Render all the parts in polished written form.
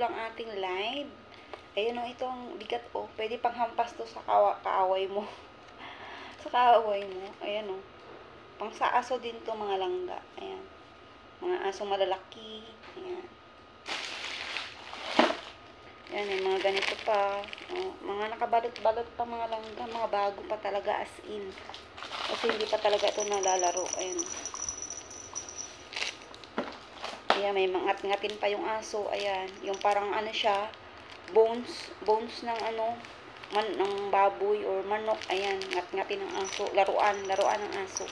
lang ating live. Ayun o, itong bigat o. Pwede pang hampas to sa kaaway mo. Sa kaaway mo. Ayan o. Pang sa aso din to, mga langga. Ayan. Mga asong malalaki. Ayan. Ayan, may mga ganito pa. O, mga nakabalot-balot pa mga langga. Mga bago pa talaga, as in. Kasi hindi pa talaga ito nalalaro. Ayan. Ayan, may mangat-ngatin pa yung aso. Ayan. Yung parang ano siya, bones ng ano, ng baboy or manok. Ayan, ngat-ngatin ng aso. Laruan ng aso.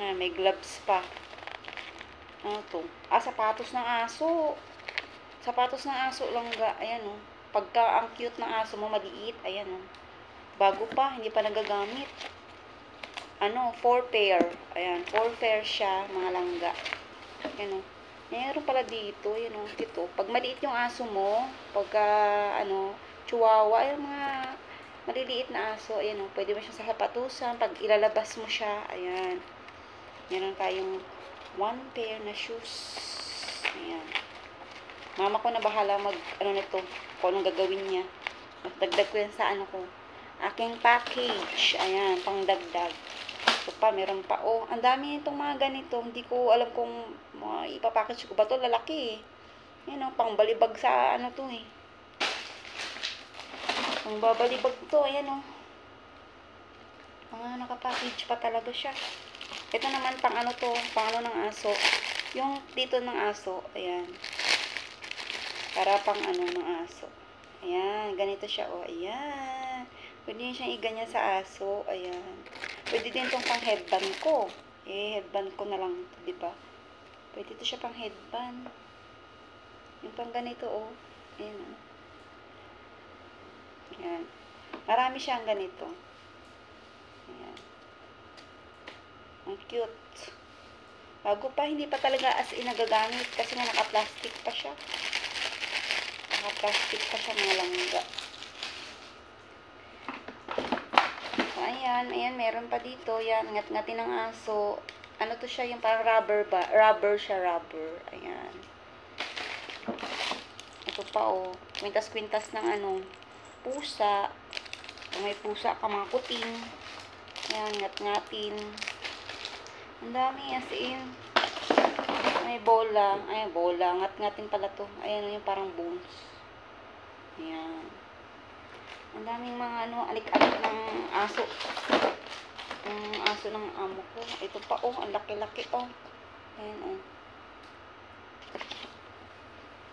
Ayan, may gloves pa. Ano to? Sapatos ng aso. Sapatos ng aso langga. Ayan o. Pagka ang cute ng aso mo, maliit. Ayan o. Bago pa, hindi pa nagagamit. Ano, 4 pair. Ayan, 4 pair siya, mga langga. Ayan o. Meron pala dito, yun o, dito. Pag maliit yung aso mo, pagka, ano, chihuahua, yung mga maliliit na aso, ayan o, pwede mo siya sa sapatusan, pag ilalabas mo siya, ayan. Meron tayong 1 pair na shoes. Ayan. Mama ko na bahala ano nito, kung anong gagawin niya. Dagdag ko yan sa ano ko. Aking package, ayan, pang dagdag. Ito pa, meron pa. Oh, ang dami itong mga ganito. Hindi ko alam kung ipapackage ko ba ito. Lalaki eh. Yan o, pang balibag sa ano to eh. Pang babalibag to. Ayan o. Mga nakapackage pa talaga siya. Ito naman pang ano to. Pang ano ng aso. Yung dito ng aso. Ayan. Para pang ano ng aso. Ayan. Ganito siya o. Ayan. Pwede nyo siyang iganyan sa aso. Ayan. Pwede din itong pang headband ko. Headband ko na lang ito, diba? Pwede ito siya pang headband. Yung pang ganito, oh. Ayan, oh. Ayan. Marami siyang ganito. Ayan. Ang cute. Bago pa, hindi pa talaga as in nagagamit. Kasi nga naka-plastic pa siya. Naka-plastic pa siya, mga langga. Ayan, meron pa dito. Yan, ngat-ngatin ng aso. Ano to siya, yung parang rubber ba? Rubber siya, rubber. Ayan. Ito pa, oh. Kwintas-kwintas ng ano, pusa. Kung may pusa ka, mga kuting. Ayan, ngat-ngatin. Ang dami, as in. May bola. Ayan, bola. Ngat-ngatin pala to. Ayan, yung parang bones. Ayan. Ang daming mga ano, alik-alik ng aso. Yung aso ng amo ko. Ito pa, oh. Ang laki-laki, oh. Ayan, oh.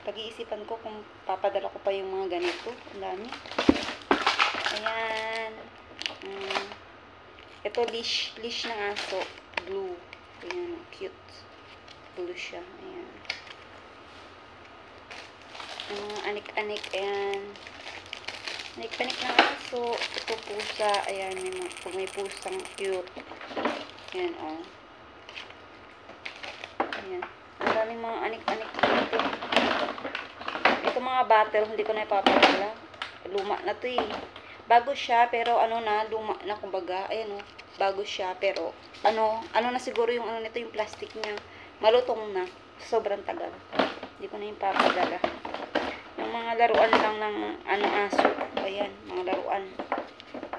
Pag-iisipan ko kung papadala ko pa yung mga ganito. Ang dami. Ayan. Ito, leash ng aso. Blue. Ayan, cute. Blue siya. Ayan. Yung mga anik-anik. Ayan. Panik ng aso. Ito pusa. Ayan, may pusang cute. Ayan, oh. Ayan. Ang daming mga anik-anik dito. Ito mga battle, hindi ko na ipapadala. Luma na to eh. Bago siya, pero ano na, luma na kumbaga. Ayan, oh. Bago siya, pero ano na siguro yung ano nito, yung plastic niya. Malutong na. Sobrang tagal. Hindi ko na ipapadala. Yung mga laruan lang ng ano aso. Ayan, mga laruan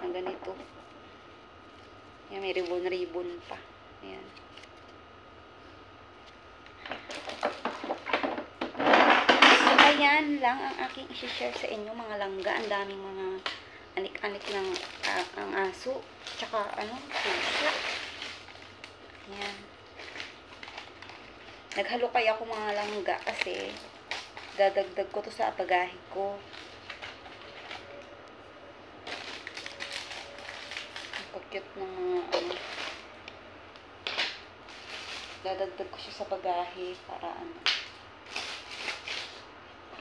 ng ganito. Ayan, may ribbon pa. Ayan. So, ayan lang ang aking i-share sa inyo, mga langga. Ang daming mga anik-anik ng ang aso. Tsaka, ano, puso. Ayan. Naghalukay ako mga langga kasi dadagdag ko to sa bagahe ko. Pag-cute ng mga ano. Dadagdag ko siya sa bagahe para ano.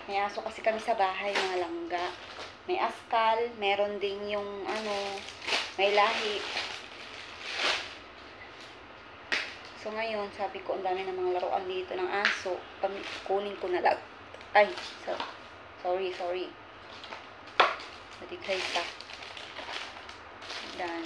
May aso kasi kami sa bahay, mga langga. May askal, meron din yung ano, may lahi. So ngayon, sabi ko, ang dami ng mga laruan dito ng aso. Kunin ko na lang. Ay, sorry. Nadighay pa. Dan.